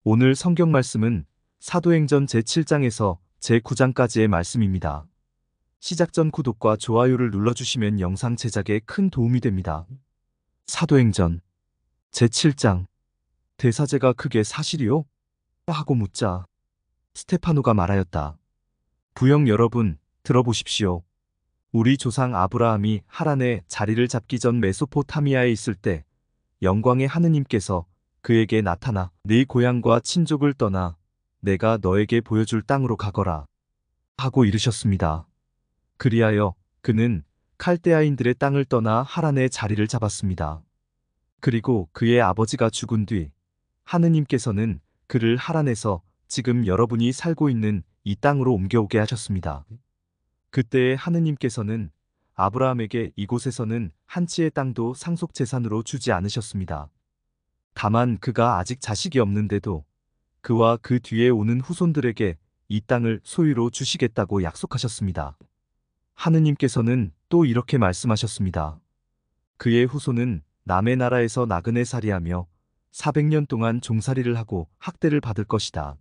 오늘 성경 말씀은 사도행전 제7장에서 제9장까지의 말씀입니다. 시작 전 구독과 좋아요를 눌러주시면 영상 제작에 큰 도움이 됩니다. 사도행전 제7장 대사제가 그게 사실이요? 하고 묻자 스테파노가 말하였다. 부영 여러분, 들어보십시오. 우리 조상 아브라함이 하란에 자리를 잡기 전 메소포타미아에 있을 때 영광의 하느님께서 그에게 나타나 네 고향과 친족을 떠나 내가 너에게 보여줄 땅으로 가거라 하고 이르셨습니다. 그리하여 그는 칼데아인들의 땅을 떠나 하란에 자리를 잡았습니다. 그리고 그의 아버지가 죽은 뒤 하느님께서는 그를 하란에서 지금 여러분이 살고 있는 이 땅으로 옮겨오게 하셨습니다. 그때에 하느님께서는 아브라함에게 이곳에서는 한 치의 땅도 상속재산으로 주지 않으셨습니다. 다만 그가 아직 자식이 없는데도 그와 그 뒤에 오는 후손들에게 이 땅을 소유로 주시겠다고 약속하셨습니다. 하느님께서는 또 이렇게 말씀하셨습니다. 그의 후손은 남의 나라에서 나그네 살이하며 400년 동안 종살이를 하고 학대를 받을 것이다.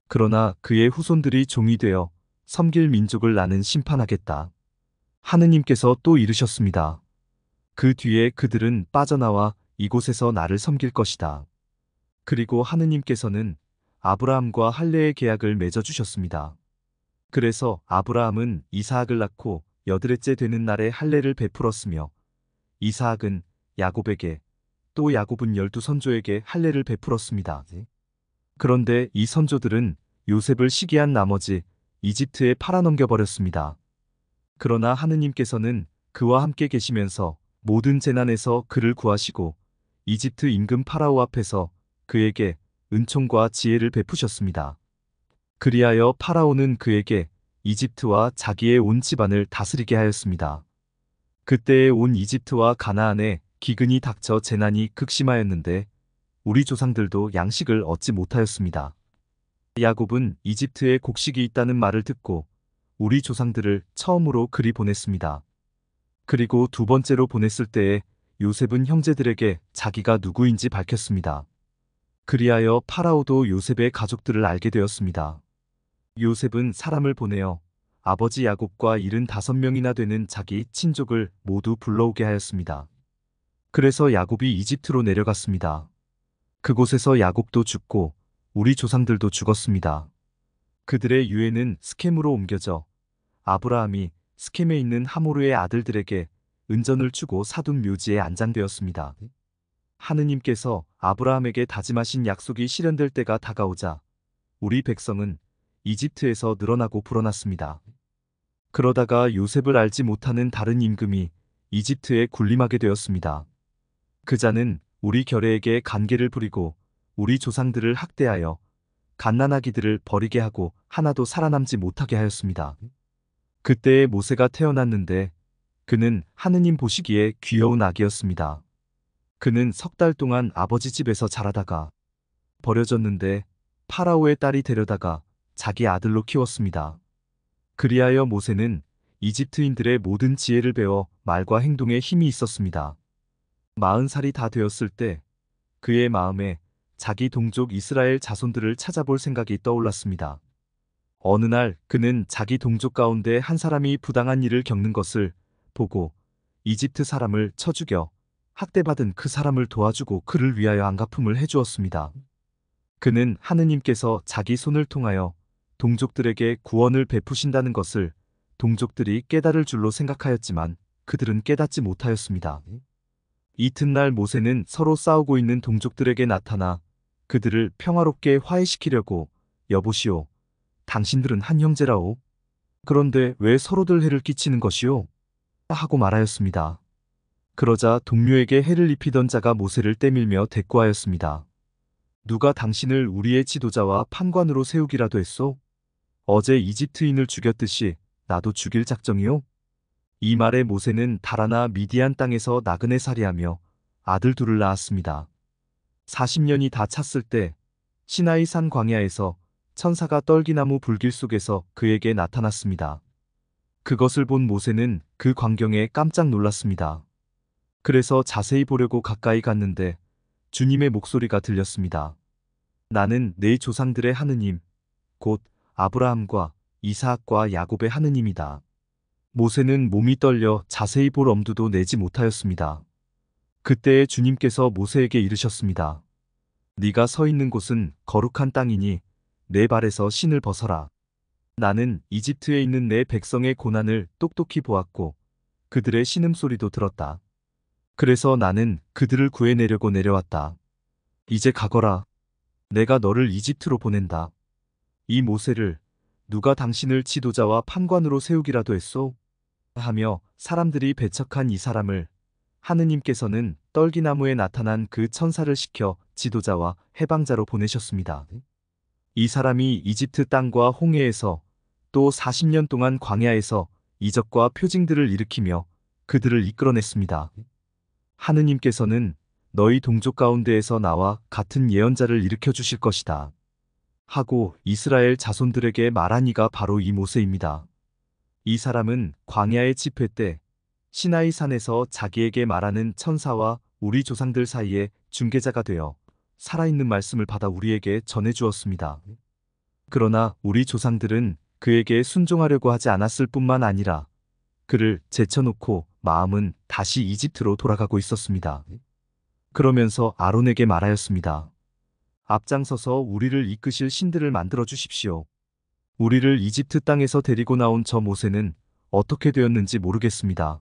그러나 그의 후손들이 종이 되어 섬길 민족을 나는 심판하겠다. 하느님께서 또 이르셨습니다. 그 뒤에 그들은 빠져나와 이곳에서 나를 섬길 것이다. 그리고 하느님께서는 아브라함과 할례의 계약을 맺어주셨습니다. 그래서 아브라함은 이사학을 낳고 여드레째 되는 날에 할례를 베풀었으며 이사학은 야곱에게 또 야곱은 12선조에게 할례를 베풀었습니다. 그런데 이 선조들은 요셉을 시기한 나머지 이집트에 팔아넘겨버렸습니다. 그러나 하느님께서는 그와 함께 계시면서 모든 재난에서 그를 구하시고 이집트 임금 파라오 앞에서 그에게 은총과 지혜를 베푸셨습니다. 그리하여 파라오는 그에게 이집트와 자기의 온 집안을 다스리게 하였습니다. 그때에 온 이집트와 가나안에 기근이 닥쳐 재난이 극심하였는데 우리 조상들도 양식을 얻지 못하였습니다. 야곱은 이집트에 곡식이 있다는 말을 듣고 우리 조상들을 처음으로 그리 보냈습니다. 그리고 두 번째로 보냈을 때에 요셉은 형제들에게 자기가 누구인지 밝혔습니다. 그리하여 파라오도 요셉의 가족들을 알게 되었습니다. 요셉은 사람을 보내어 아버지 야곱과 75명이나 되는 자기 친족을 모두 불러오게 하였습니다. 그래서 야곱이 이집트로 내려갔습니다. 그곳에서 야곱도 죽고 우리 조상들도 죽었습니다. 그들의 유해는 스켐으로 옮겨져 아브라함이 스켐에 있는 하모르의 아들들에게 은전을 주고 사둔 묘지에 안장되었습니다. 하느님께서 아브라함에게 다짐하신 약속이 실현될 때가 다가오자 우리 백성은 이집트에서 늘어나고 불어났습니다. 그러다가 요셉을 알지 못하는 다른 임금이 이집트에 군림하게 되었습니다. 그 자는 우리 결례에게 간계를 부리고 우리 조상들을 학대하여 갓난아기들을 버리게 하고 하나도 살아남지 못하게 하였습니다. 그때에 모세가 태어났는데 그는 하느님 보시기에 귀여운 아기였습니다. 그는 3달 동안 아버지 집에서 자라다가 버려졌는데 파라오의 딸이 데려다가 자기 아들로 키웠습니다. 그리하여 모세는 이집트인들의 모든 지혜를 배워 말과 행동에 힘이 있었습니다. 40살이 다 되었을 때 그의 마음에 자기 동족 이스라엘 자손들을 찾아볼 생각이 떠올랐습니다. 어느 날 그는 자기 동족 가운데 한 사람이 부당한 일을 겪는 것을 보고 이집트 사람을 쳐 죽여 학대받은 그 사람을 도와주고 그를 위하여 안갚음을 해주었습니다. 그는 하느님께서 자기 손을 통하여 동족들에게 구원을 베푸신다는 것을 동족들이 깨달을 줄로 생각하였지만 그들은 깨닫지 못하였습니다. 이튿날 모세는 서로 싸우고 있는 동족들에게 나타나 그들을 평화롭게 화해시키려고 여보시오, 당신들은 한 형제라오. 그런데 왜 서로들 해를 끼치는 것이오? 하고 말하였습니다. 그러자 동료에게 해를 입히던 자가 모세를 떼밀며 대꾸하였습니다. 누가 당신을 우리의 지도자와 판관으로 세우기라도 했소? 어제 이집트인을 죽였듯이 나도 죽일 작정이오? 이 말에 모세는 달아나 미디안 땅에서 나그네 살이하며 아들 둘을 낳았습니다. 40년이 다 찼을 때 시나이 산 광야에서 천사가 떨기나무 불길 속에서 그에게 나타났습니다. 그것을 본 모세는 그 광경에 깜짝 놀랐습니다. 그래서 자세히 보려고 가까이 갔는데 주님의 목소리가 들렸습니다. 나는 내 조상들의 하느님, 곧 아브라함과 이삭과 야곱의 하느님이다. 모세는 몸이 떨려 자세히 볼 엄두도 내지 못하였습니다. 그때에 주님께서 모세에게 이르셨습니다. 네가 서 있는 곳은 거룩한 땅이니 내 발에서 신을 벗어라. 나는 이집트에 있는 내 백성의 고난을 똑똑히 보았고 그들의 신음소리도 들었다. 그래서 나는 그들을 구해내려고 내려왔다. 이제 가거라. 내가 너를 이집트로 보낸다. 이 모세를 누가 당신을 지도자와 판관으로 세우기라도 했소? 하며 사람들이 배척한 이 사람을 하느님께서는 떨기나무에 나타난 그 천사를 시켜 지도자와 해방자로 보내셨습니다. 이 사람이 이집트 땅과 홍해에서 또 40년 동안 광야에서 이적과 표징들을 일으키며 그들을 이끌어냈습니다. 하느님께서는 너희 동족 가운데에서 나와 같은 예언자를 일으켜 주실 것이다. 하고 이스라엘 자손들에게 말한 이가 바로 이 모세입니다. 이 사람은 광야의 집회 때 시나이 산에서 자기에게 말하는 천사와 우리 조상들 사이에 중개자가 되어 살아있는 말씀을 받아 우리에게 전해 주었습니다. 그러나 우리 조상들은 그에게 순종하려고 하지 않았을 뿐만 아니라 그를 제쳐놓고 마음은 다시 이집트로 돌아가고 있었습니다. 그러면서 아론에게 말하였습니다. 앞장서서 우리를 이끄실 신들을 만들어 주십시오. 우리를 이집트 땅에서 데리고 나온 저 모세는 어떻게 되었는지 모르겠습니다.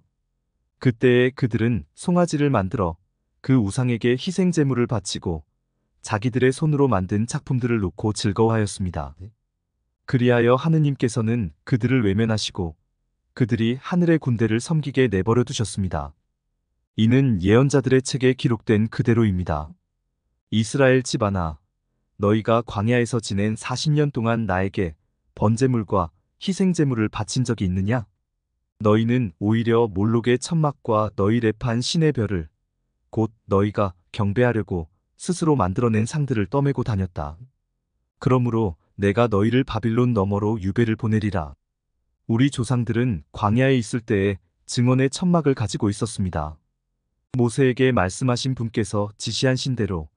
그때에 그들은 송아지를 만들어 그 우상에게 희생 제물을 바치고 자기들의 손으로 만든 작품들을 놓고 즐거워하였습니다. 그리하여 하느님께서는 그들을 외면하시고 그들이 하늘의 군대를 섬기게 내버려 두셨습니다. 이는 예언자들의 책에 기록된 그대로입니다. 이스라엘 집안아, 너희가 광야에서 지낸 40년 동안 나에게 번제물과 희생제물을 바친 적이 있느냐? 너희는 오히려 몰록의 천막과 너희 랩한 신의 별을 곧 너희가 경배하려고 스스로 만들어낸 상들을 떠매고 다녔다. 그러므로 내가 너희를 바빌론 너머로 유배를 보내리라. 우리 조상들은 광야에 있을 때에 증언의 천막을 가지고 있었습니다. 모세에게 말씀하신 분께서 지시한 신대로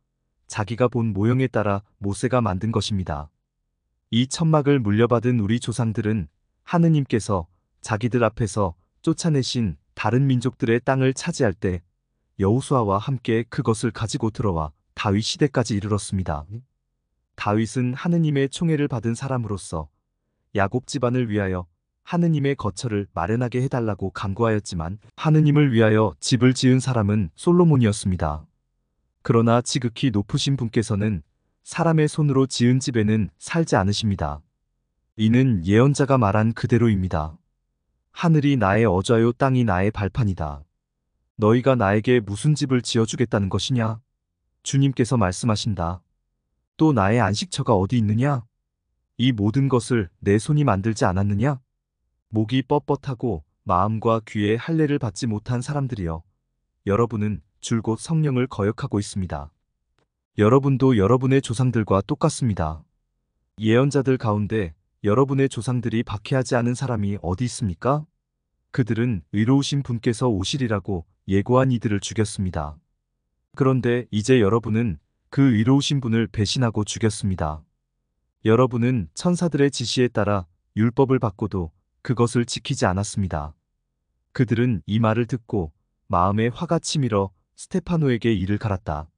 자기가 본 모형에 따라 모세가 만든 것입니다. 이 천막을 물려받은 우리 조상들은 하느님께서 자기들 앞에서 쫓아내신 다른 민족들의 땅을 차지할 때 여호수아와 함께 그것을 가지고 들어와 다윗 시대까지 이르렀습니다. 다윗은 하느님의 총애를 받은 사람으로서 야곱 집안을 위하여 하느님의 거처를 마련하게 해달라고 간구하였지만 하느님을 위하여 집을 지은 사람은 솔로몬이었습니다. 그러나 지극히 높으신 분께서는 사람의 손으로 지은 집에는 살지 않으십니다. 이는 예언자가 말한 그대로입니다. 하늘이 나의 어좌요 땅이 나의 발판이다. 너희가 나에게 무슨 집을 지어주겠다는 것이냐? 주님께서 말씀하신다. 또 나의 안식처가 어디 있느냐? 이 모든 것을 내 손이 만들지 않았느냐? 목이 뻣뻣하고 마음과 귀에 할례를 받지 못한 사람들이여, 여러분은 줄곧 성령을 거역하고 있습니다. 여러분도 여러분의 조상들과 똑같습니다. 예언자들 가운데 여러분의 조상들이 박해하지 않은 사람이 어디 있습니까? 그들은 의로우신 분께서 오시리라고 예고한 이들을 죽였습니다. 그런데 이제 여러분은 그 의로우신 분을 배신하고 죽였습니다. 여러분은 천사들의 지시에 따라 율법을 받고도 그것을 지키지 않았습니다. 그들은 이 말을 듣고 마음에 화가 치밀어 스테파노에게 이를 갈았다.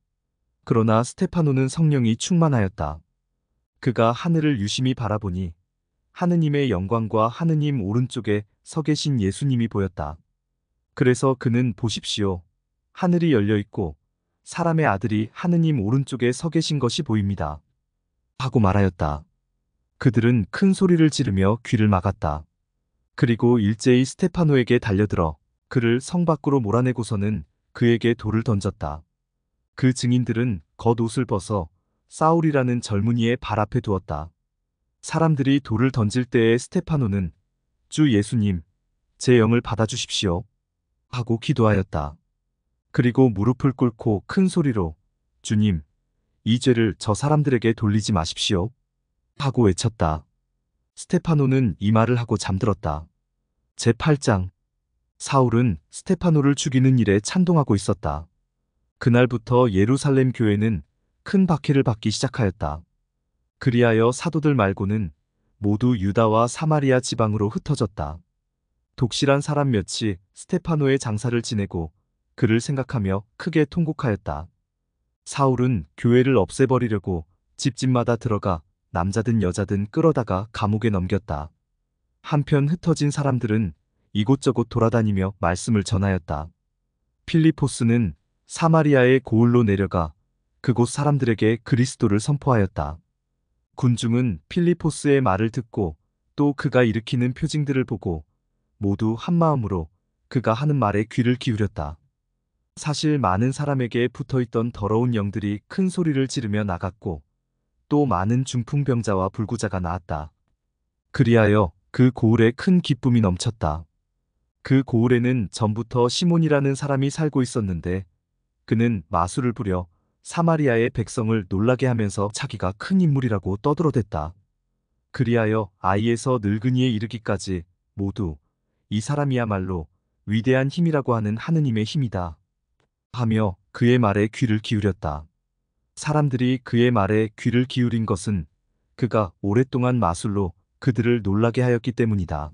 그러나 스테파노는 성령이 충만하였다. 그가 하늘을 유심히 바라보니 하느님의 영광과 하느님 오른쪽에 서 계신 예수님이 보였다. 그래서 그는 보십시오. 하늘이 열려 있고 사람의 아들이 하느님 오른쪽에 서 계신 것이 보입니다. 하고 말하였다. 그들은 큰 소리를 지르며 귀를 막았다. 그리고 일제히 스테파노에게 달려들어 그를 성 밖으로 몰아내고서는 그에게 돌을 던졌다. 그 증인들은 겉옷을 벗어 사울이라는 젊은이의 발 앞에 두었다. 사람들이 돌을 던질 때에 스테파노는 주 예수님, 제 영을 받아주십시오. 하고 기도하였다. 그리고 무릎을 꿇고 큰 소리로 주님, 이 죄를 저 사람들에게 돌리지 마십시오. 하고 외쳤다. 스테파노는 이 말을 하고 잠들었다. 제8장. 사울은 스테파노를 죽이는 일에 찬동하고 있었다. 그날부터 예루살렘 교회는 큰 박해를 받기 시작하였다. 그리하여 사도들 말고는 모두 유다와 사마리아 지방으로 흩어졌다. 독실한 사람 몇이 스테파노의 장사를 지내고 그를 생각하며 크게 통곡하였다. 사울은 교회를 없애버리려고 집집마다 들어가 남자든 여자든 끌어다가 감옥에 넘겼다. 한편 흩어진 사람들은 이곳저곳 돌아다니며 말씀을 전하였다. 필리포스는 사마리아의 고을로 내려가 그곳 사람들에게 그리스도를 선포하였다. 군중은 필리포스의 말을 듣고 또 그가 일으키는 표징들을 보고 모두 한마음으로 그가 하는 말에 귀를 기울였다. 사실 많은 사람에게 붙어있던 더러운 영들이 큰 소리를 지르며 나갔고 또 많은 중풍병자와 불구자가 나았다. 그리하여 그 고을에 큰 기쁨이 넘쳤다. 그 고을에는 전부터 시몬이라는 사람이 살고 있었는데 그는 마술을 부려 사마리아의 백성을 놀라게 하면서 자기가 큰 인물이라고 떠들어댔다. 그리하여 아이에서 늙은이에 이르기까지 모두 이 사람이야말로 위대한 힘이라고 하는 하느님의 힘이다 하며 그의 말에 귀를 기울였다. 사람들이 그의 말에 귀를 기울인 것은 그가 오랫동안 마술로 그들을 놀라게 하였기 때문이다.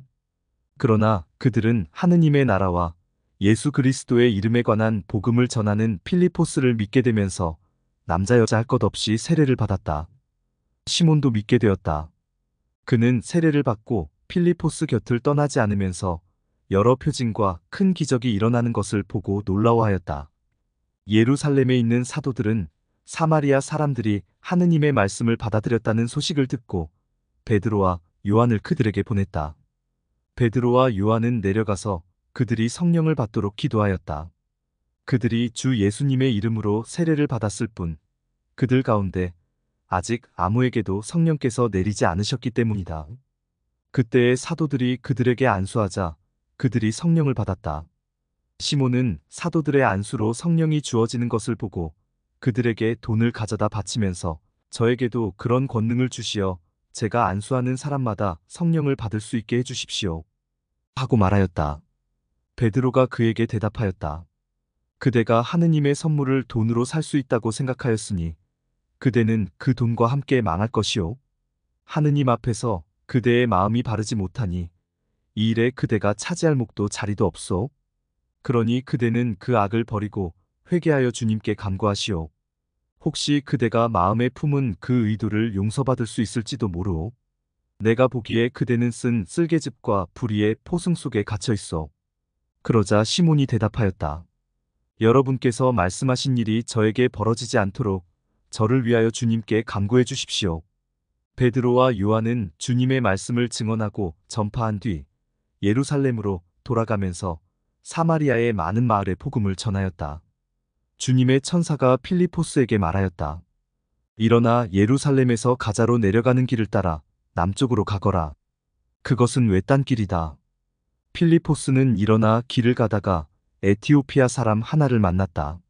그러나 그들은 하느님의 나라와 예수 그리스도의 이름에 관한 복음을 전하는 필리포스를 믿게 되면서 남자 여자 할 것 없이 세례를 받았다. 시몬도 믿게 되었다. 그는 세례를 받고 필리포스 곁을 떠나지 않으면서 여러 표징과 큰 기적이 일어나는 것을 보고 놀라워하였다. 예루살렘에 있는 사도들은 사마리아 사람들이 하느님의 말씀을 받아들였다는 소식을 듣고 베드로와 요한을 그들에게 보냈다. 베드로와 요한은 내려가서 그들이 성령을 받도록 기도하였다. 그들이 주 예수님의 이름으로 세례를 받았을 뿐 그들 가운데 아직 아무에게도 성령께서 내리지 않으셨기 때문이다. 그때의 사도들이 그들에게 안수하자 그들이 성령을 받았다. 시몬은 사도들의 안수로 성령이 주어지는 것을 보고 그들에게 돈을 가져다 바치면서 저에게도 그런 권능을 주시어 제가 안수하는 사람마다 성령을 받을 수 있게 해주십시오 하고 말하였다. 베드로가 그에게 대답하였다. 그대가 하느님의 선물을 돈으로 살 수 있다고 생각하였으니 그대는 그 돈과 함께 망할 것이오. 하느님 앞에서 그대의 마음이 바르지 못하니 이 일에 그대가 차지할 몫도 자리도 없소. 그러니 그대는 그 악을 버리고 회개하여 주님께 간구하시오. 혹시 그대가 마음에 품은 그 의도를 용서받을 수 있을지도 모르오. 내가 보기에 그대는 쓴 쓸개즙과 불의의 포승 속에 갇혀 있어. 그러자 시몬이 대답하였다. 여러분께서 말씀하신 일이 저에게 벌어지지 않도록 저를 위하여 주님께 간구해 주십시오. 베드로와 요한은 주님의 말씀을 증언하고 전파한 뒤 예루살렘으로 돌아가면서 사마리아의 많은 마을에 복음을 전하였다. 주님의 천사가 필리포스에게 말하였다. 일어나 예루살렘에서 가자로 내려가는 길을 따라 남쪽으로 가거라. 그것은 외딴 길이다. 필리포스는 일어나 길을 가다가 에티오피아 사람 하나를 만났다.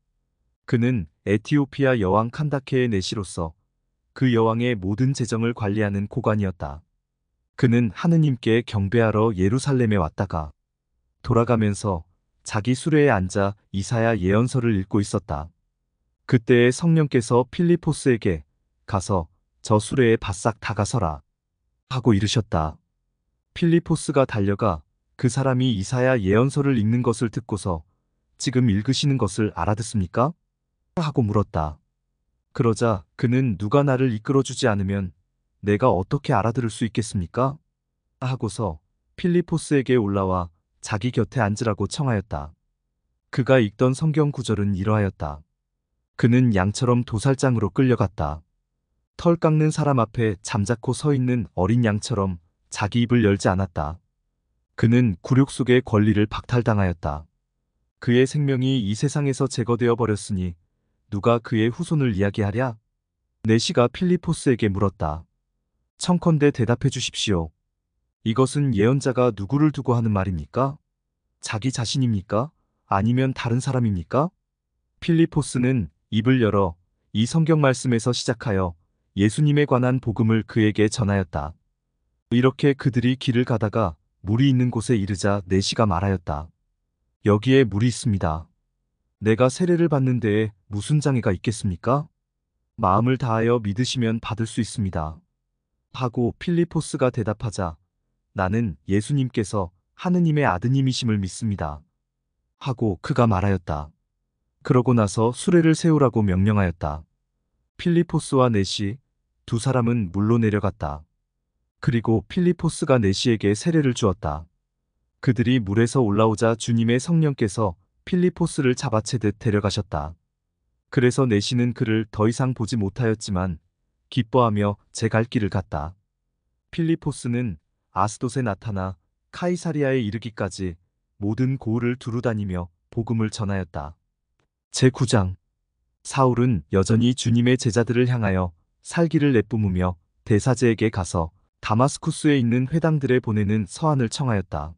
그는 에티오피아 여왕 칸다케의 내시로서 그 여왕의 모든 재정을 관리하는 고관이었다. 그는 하느님께 경배하러 예루살렘에 왔다가 돌아가면서 자기 수레에 앉아 이사야 예언서를 읽고 있었다. 그때에 성령께서 필리포스에게 가서 저 수레에 바싹 다가서라 하고 이르셨다. 필리포스가 달려가 그 사람이 이사야 예언서를 읽는 것을 듣고서 지금 읽으시는 것을 알아듣습니까? 하고 물었다. 그러자 그는 누가 나를 이끌어주지 않으면 내가 어떻게 알아들을 수 있겠습니까? 하고서 필리포스에게 올라와 자기 곁에 앉으라고 청하였다. 그가 읽던 성경 구절은 이러하였다. 그는 양처럼 도살장으로 끌려갔다. 털 깎는 사람 앞에 잠자코 서 있는 어린 양처럼 자기 입을 열지 않았다. 그는 굴욕 속의 권리를 박탈당하였다. 그의 생명이 이 세상에서 제거되어 버렸으니 누가 그의 후손을 이야기하랴? 내시가 필리포스에게 물었다. 청컨대 대답해 주십시오. 이것은 예언자가 누구를 두고 하는 말입니까? 자기 자신입니까? 아니면 다른 사람입니까? 필리포스는 입을 열어 이 성경 말씀에서 시작하여 예수님에 관한 복음을 그에게 전하였다. 이렇게 그들이 길을 가다가 물이 있는 곳에 이르자 내시가 말하였다. 여기에 물이 있습니다. 내가 세례를 받는 데에 무슨 장애가 있겠습니까? 마음을 다하여 믿으시면 받을 수 있습니다. 하고 필리포스가 대답하자 나는 예수님께서 하느님의 아드님이심을 믿습니다. 하고 그가 말하였다. 그러고 나서 수레를 세우라고 명령하였다. 필리포스와 넷이 두 사람은 물로 내려갔다. 그리고 필리포스가 넷이에게 세례를 주었다. 그들이 물에서 올라오자 주님의 성령께서 필리포스를 잡아채듯 데려가셨다. 그래서 넷이는 그를 더 이상 보지 못하였지만 기뻐하며 제 갈 길을 갔다. 필리포스는 아스돗에 나타나 카이사리아에 이르기까지 모든 고을을 두루다니며 복음을 전하였다. 제9장 사울은 여전히 주님의 제자들을 향하여 살기를 내뿜으며 대사제에게 가서 다마스쿠스에 있는 회당들에 보내는 서한을 청하였다.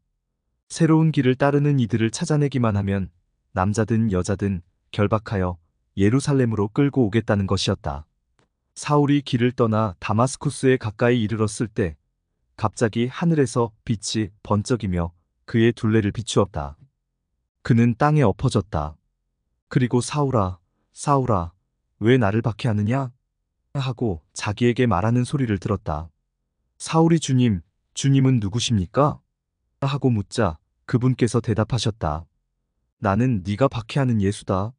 새로운 길을 따르는 이들을 찾아내기만 하면 남자든 여자든 결박하여 예루살렘으로 끌고 오겠다는 것이었다. 사울이 길을 떠나 다마스쿠스에 가까이 이르렀을 때 갑자기 하늘에서 빛이 번쩍이며 그의 둘레를 비추었다. 그는 땅에 엎어졌다. 그리고 사울아, 사울아, 왜 나를 박해하느냐? 하고 자기에게 말하는 소리를 들었다. 사울이 주님, 주님은 누구십니까? 하고 묻자 그분께서 대답하셨다. 나는 네가 박해하는 예수다.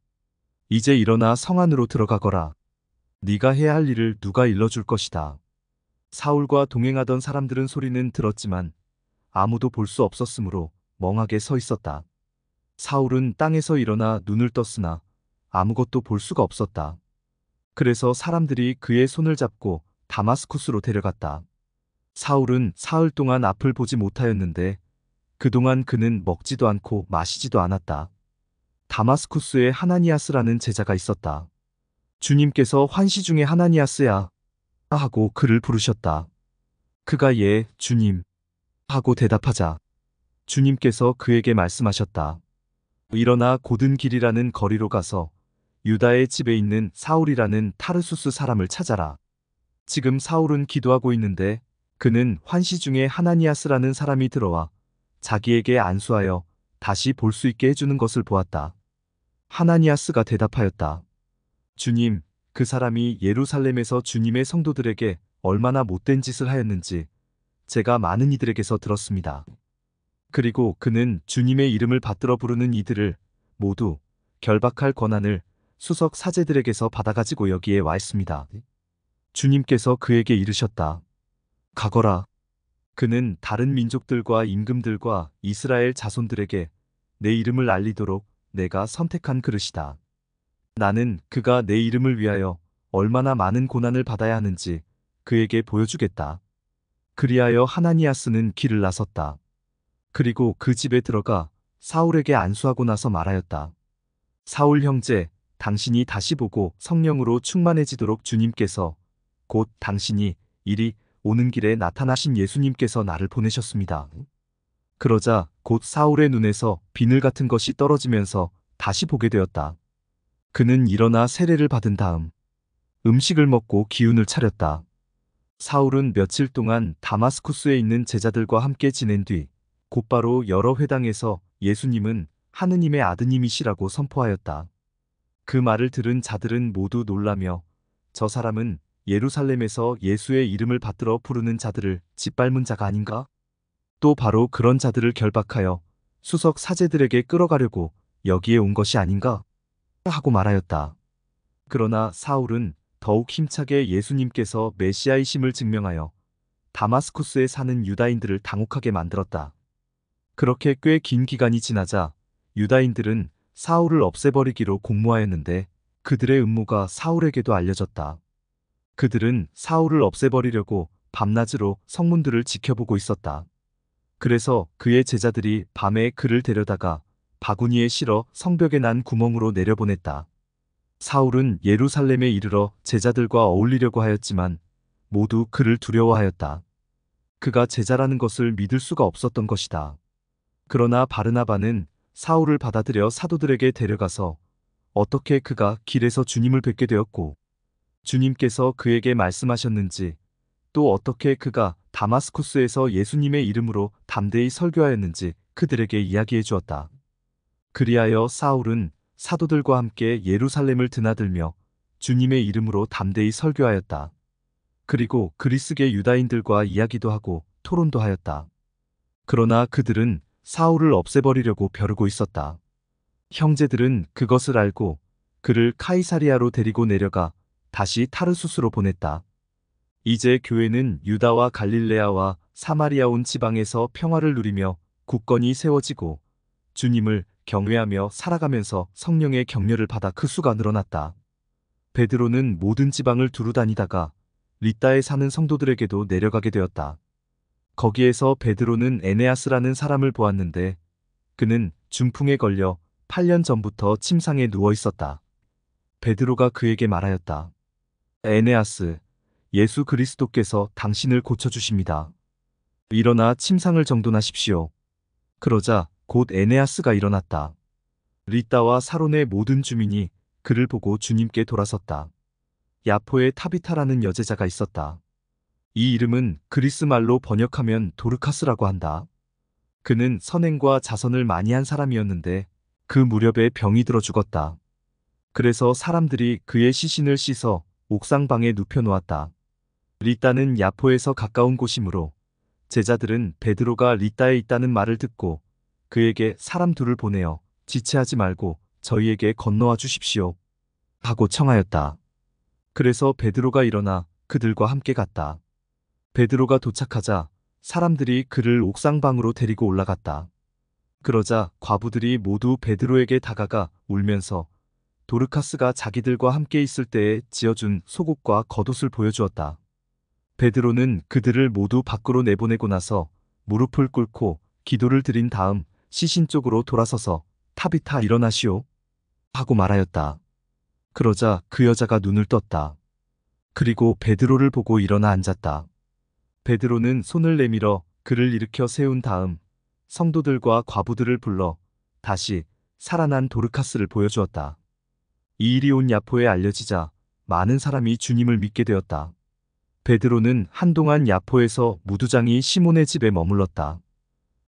이제 일어나 성 안으로 들어가거라. 네가 해야 할 일을 누가 일러줄 것이다. 사울과 동행하던 사람들은 소리는 들었지만 아무도 볼 수 없었으므로 멍하게 서 있었다. 사울은 땅에서 일어나 눈을 떴으나 아무것도 볼 수가 없었다. 그래서 사람들이 그의 손을 잡고 다마스쿠스로 데려갔다. 사울은 사흘 동안 앞을 보지 못하였는데 그동안 그는 먹지도 않고 마시지도 않았다. 다마스쿠스에 하나니아스라는 제자가 있었다. 주님께서 환시 중에 하나니아스야 하고 그를 부르셨다. 그가 예, 주님 하고 대답하자 주님께서 그에게 말씀하셨다. 일어나 곧은 길이라는 거리로 가서 유다의 집에 있는 사울이라는 타르수스 사람을 찾아라. 지금 사울은 기도하고 있는데 그는 환시 중에 하나니아스라는 사람이 들어와 자기에게 안수하여 다시 볼 수 있게 해주는 것을 보았다. 하나니아스가 대답하였다. 주님, 그 사람이 예루살렘에서 주님의 성도들에게 얼마나 못된 짓을 하였는지 제가 많은 이들에게서 들었습니다. 그리고 그는 주님의 이름을 받들어 부르는 이들을 모두 결박할 권한을 수석 사제들에게서 받아가지고 여기에 와 있습니다. 주님께서 그에게 이르셨다. 가거라. 그는 다른 민족들과 임금들과 이스라엘 자손들에게 내 이름을 알리도록 내가 선택한 그릇이다. 나는 그가 내 이름을 위하여 얼마나 많은 고난을 받아야 하는지 그에게 보여주겠다. 그리하여 하나니아스는 길을 나섰다. 그리고 그 집에 들어가 사울에게 안수하고 나서 말하였다. 사울 형제, 당신이 다시 보고 성령으로 충만해지도록 주님께서 곧 당신이 이리 오는 길에 나타나신 예수님께서 나를 보내셨습니다. 그러자 곧 사울의 눈에서 비늘 같은 것이 떨어지면서 다시 보게 되었다. 그는 일어나 세례를 받은 다음 음식을 먹고 기운을 차렸다. 사울은 며칠 동안 다마스쿠스에 있는 제자들과 함께 지낸 뒤 곧바로 여러 회당에서 예수님은 하느님의 아드님이시라고 선포하였다. 그 말을 들은 자들은 모두 놀라며 저 사람은 예루살렘에서 예수의 이름을 받들어 부르는 자들을 짓밟은 자가 아닌가? 또 바로 그런 자들을 결박하여 수석 사제들에게 끌어가려고 여기에 온 것이 아닌가? 하고 말하였다. 그러나 사울은 더욱 힘차게 예수님께서 메시아이심을 증명하여 다마스쿠스에 사는 유다인들을 당혹하게 만들었다. 그렇게 꽤 긴 기간이 지나자 유다인들은 사울을 없애버리기로 공모하였는데 그들의 음모가 사울에게도 알려졌다. 그들은 사울을 없애버리려고 밤낮으로 성문들을 지켜보고 있었다. 그래서 그의 제자들이 밤에 그를 데려다가 바구니에 실어 성벽에 난 구멍으로 내려보냈다. 사울은 예루살렘에 이르러 제자들과 어울리려고 하였지만 모두 그를 두려워하였다. 그가 제자라는 것을 믿을 수가 없었던 것이다. 그러나 바르나바는 사울을 받아들여 사도들에게 데려가서 어떻게 그가 길에서 주님을 뵙게 되었고 주님께서 그에게 말씀하셨는지 또 어떻게 그가 다마스쿠스에서 예수님의 이름으로 담대히 설교하였는지 그들에게 이야기해 주었다. 그리하여 사울은 사도들과 함께 예루살렘을 드나들며 주님의 이름으로 담대히 설교하였다. 그리고 그리스계 유다인들과 이야기도 하고 토론도 하였다. 그러나 그들은 사울을 없애버리려고 벼르고 있었다. 형제들은 그것을 알고 그를 카이사리아로 데리고 내려가 다시 타르수스로 보냈다. 이제 교회는 유다와 갈릴레아와 사마리아 온 지방에서 평화를 누리며 굳건히 세워지고 주님을 경외하며 살아가면서 성령의 격려를 받아 그 수가 늘어났다. 베드로는 모든 지방을 두루 다니다가 리따에 사는 성도들에게도 내려가게 되었다. 거기에서 베드로는 에네아스라는 사람을 보았는데 그는 중풍에 걸려 8년 전부터 침상에 누워 있었다. 베드로가 그에게 말하였다. 에네아스, 예수 그리스도께서 당신을 고쳐주십니다. 일어나 침상을 정돈하십시오. 그러자 곧 에네아스가 일어났다. 리따와 사론의 모든 주민이 그를 보고 주님께 돌아섰다. 야포에 타비타라는 여제자가 있었다. 이 이름은 그리스 말로 번역하면 도르카스라고 한다. 그는 선행과 자선을 많이 한 사람이었는데 그 무렵에 병이 들어 죽었다. 그래서 사람들이 그의 시신을 씻어 옥상방에 눕혀놓았다. 리따는 야포에서 가까운 곳이므로 제자들은 베드로가 리따에 있다는 말을 듣고 그에게 사람 둘을 보내어 지체하지 말고 저희에게 건너와 주십시오 하고 청하였다. 그래서 베드로가 일어나 그들과 함께 갔다. 베드로가 도착하자 사람들이 그를 옥상방으로 데리고 올라갔다. 그러자 과부들이 모두 베드로에게 다가가 울면서 도르카스가 자기들과 함께 있을 때에 지어준 속옷과 겉옷을 보여주었다. 베드로는 그들을 모두 밖으로 내보내고 나서 무릎을 꿇고 기도를 드린 다음 시신 쪽으로 돌아서서 타비타 일어나시오 하고 말하였다. 그러자 그 여자가 눈을 떴다. 그리고 베드로를 보고 일어나 앉았다. 베드로는 손을 내밀어 그를 일으켜 세운 다음 성도들과 과부들을 불러 다시 살아난 도르카스를 보여주었다. 이 일이 온 야포에 알려지자 많은 사람이 주님을 믿게 되었다. 베드로는 한동안 야포에서 무두장이 시몬의 집에 머물렀다.